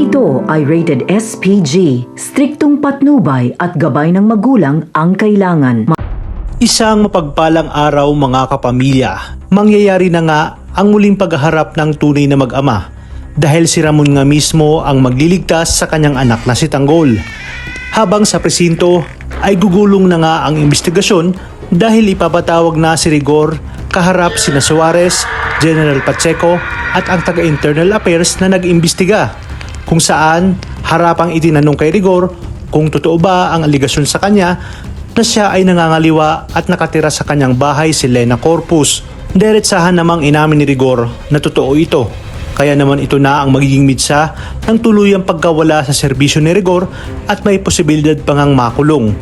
Ito ay rated SPG, striktong patnubay at gabay ng magulang ang kailangan. Isang mapagpalang araw mga kapamilya, mangyayari na nga ang muling paghaharap ng tunay na mag-ama dahil si Ramon nga mismo ang magliligtas sa kanyang anak na si Tanggol. Habang sa presinto ay gugulong na nga ang investigasyon dahil ipapatawag na si Rigor kaharap sina Suarez, General Pacheco at ang taga-Internal Affairs na nag-imbestiga, kung saan harapang itinanong kay Rigor kung totoo ba ang aligasyon sa kanya na siya ay nangangaliwa at nakatira sa kanyang bahay si Lena Corpus. Diretsahan namang inamin ni Rigor na totoo ito. Kaya naman ito na ang magiging mitsa ng tuluyang pagkawala sa serbisyo ni Rigor at may posibilidad pang ang makulong.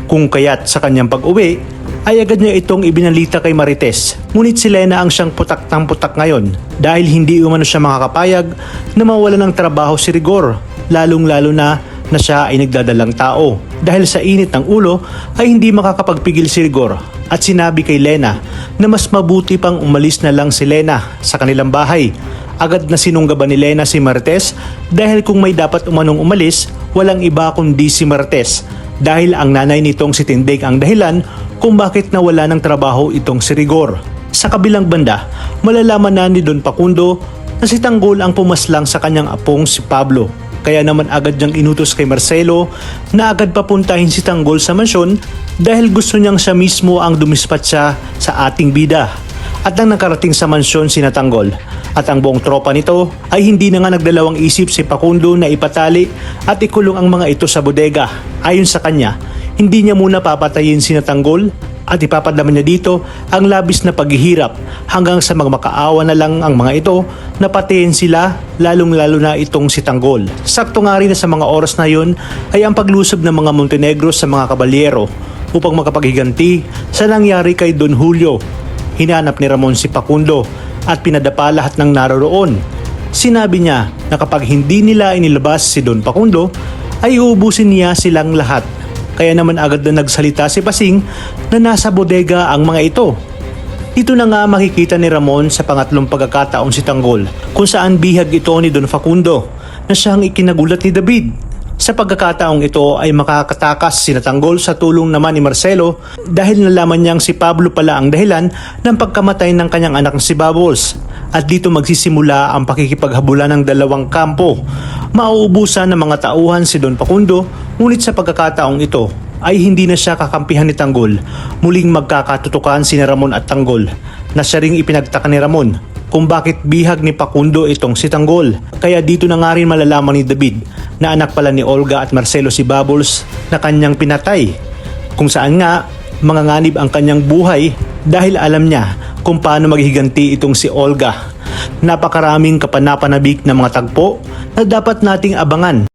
Kung kaya't sa kanyang pag-uwi ay agad niya itong ibinalita kay Marites. Ngunit si Lena ang siyang putak ng putak ngayon dahil hindi umano siya makakapayag na mawala ng trabaho si Rigor, lalong-lalo na siya ay nagdadalang tao. Dahil sa init ng ulo ay hindi makakapagpigil si Rigor at sinabi kay Lena na mas mabuti pang umalis na lang si Lena sa kanilang bahay. Agad na sinunggaban ni Lena si Marites dahil kung may dapat umanong umalis, walang iba kundi si Marites dahil ang nanay nitong si Tindig ang dahilan kung bakit nawala ng trabaho itong si Rigor. Sa kabilang banda, malalaman na ni Don Facundo na si Tanggol ang pumaslang sa kanyang apong si Pablo. Kaya naman agad niyang inutos kay Marcelo na agad papuntahin si Tanggol sa mansyon dahil gusto niyang siya mismo ang dumispat siya sa ating bida. At nang nakarating sa mansyon si Tanggol at ang buong tropa nito ay hindi na nga nagdalawang isip si Facundo na ipatali at ikulong ang mga ito sa bodega. Ayon sa kanya, hindi niya muna papatayin si Tanggol at ipapadama niya dito ang labis na paghihirap hanggang sa magmakaawa na lang ang mga ito na patayin sila, lalong-lalo na itong si Tanggol. Sakto nga rin na sa mga oras na yun ay ang paglusob ng mga Montenegro sa mga kabalyero upang makapaghiganti sa nangyari kay Don Julio. Hinanap ni Ramon si Facundo at pinadapa lahat ng naroroon. Sinabi niya na kapag hindi nila inilabas si Don Facundo ay uubusin niya silang lahat. Kaya naman agad na nagsalita si Pasing na nasa bodega ang mga ito. Dito na nga makikita ni Ramon sa pangatlong pagkakataon si Tanggol kung saan bihag ito ni Don Facundo na siyang ikinagulat ni David. Sa pagkakataong ito ay makakatakas si Tanggol sa tulong naman ni Marcelo dahil nalaman niyang si Pablo pala ang dahilan ng pagkamatay ng kanyang anak na si Bubbles. At dito magsisimula ang pakikipaghabulan ng dalawang kampo. Mauubusan ng mga tauhan si Don Facundo, ngunit sa pagkakataong ito ay hindi na siya kakampihan ni Tanggol. Muling magkakatutukan si Ramon at Tanggol na siya ring ipinagtaka ni Ramon kung bakit bihag ni Facundo itong si Tanggol. Kaya dito na nga rin malalaman ni David na anak pala ni Olga at Marcelo si Bubbles na kanyang pinatay, kung saan nga manganganib ang kanyang buhay dahil alam niya kung paano maghiganti itong si Olga. Napakaraming kapanapanabik na mga tagpo na dapat nating abangan.